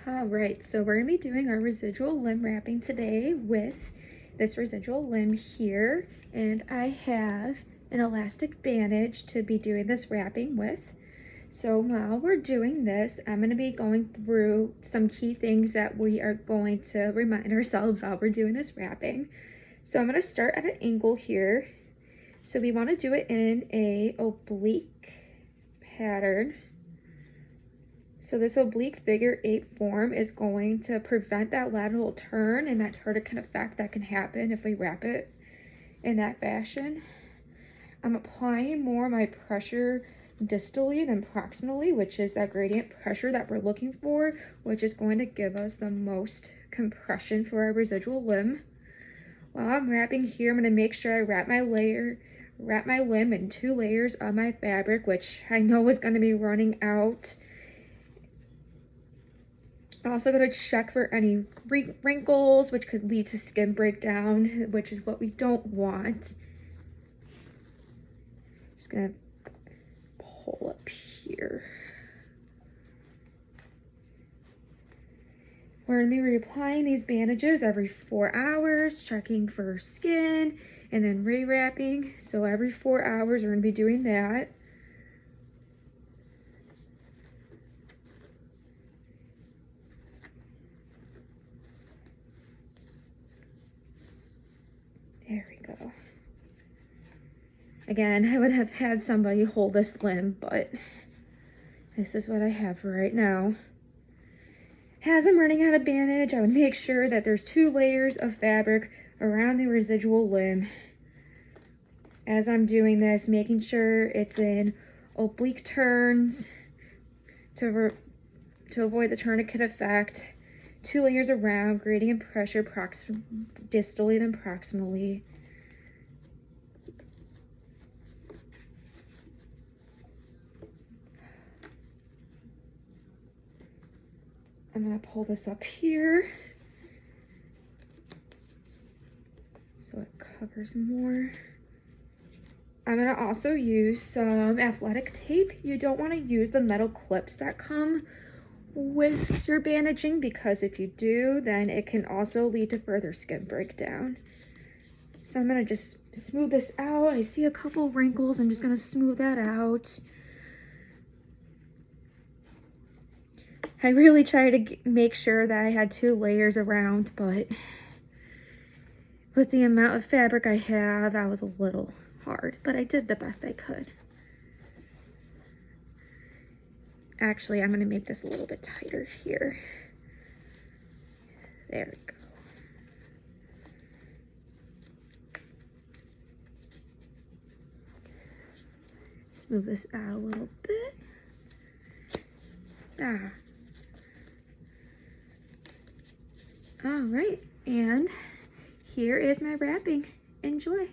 All right, so we're gonna be doing our residual limb wrapping today with this residual limb here. And I have an elastic bandage to be doing this wrapping with. So while we're doing this, I'm gonna be going through some key things that we are going to remind ourselves while we're doing this wrapping. So I'm gonna start at an angle here. So we wanna do it in a oblique pattern. So this oblique figure 8 form is going to prevent that lateral turn and that tourniquet effect that can happen if we wrap it in that fashion. I'm applying more of my pressure distally than proximally, which is that gradient pressure that we're looking for, which is going to give us the most compression for our residual limb. While I'm wrapping here, I'm going to make sure I wrap my limb in 2 layers of my fabric, which I know is going to be running out. I'm also going to check for any wrinkles, which could lead to skin breakdown, which is what we don't want. Just going to pull up here. We're going to be reapplying these bandages every 4 hours, checking for skin, and then rewrapping. So every 4 hours, we're going to be doing that. There we go. Again, I would have had somebody hold this limb, but this is what I have for right now. As I'm running out of bandage, I would make sure that there's 2 layers of fabric around the residual limb. As I'm doing this, making sure it's in oblique turns to avoid the tourniquet effect. 2 layers around, gradient pressure distally than proximally. I'm going to pull this up here so it covers more. I'm going to also use some athletic tape. You don't want to use the metal clips that come with your bandaging, because if you do, then it can also lead to further skin breakdown. So I'm going to just smooth this out. I see a couple wrinkles. I'm just going to smooth that out. I really try to make sure that I had 2 layers around, but with the amount of fabric I have, that was a little hard, but I did the best I could. Actually, I'm going to make this a little bit tighter here. There we go. Smooth this out a little bit. All right, and here is my wrapping. Enjoy.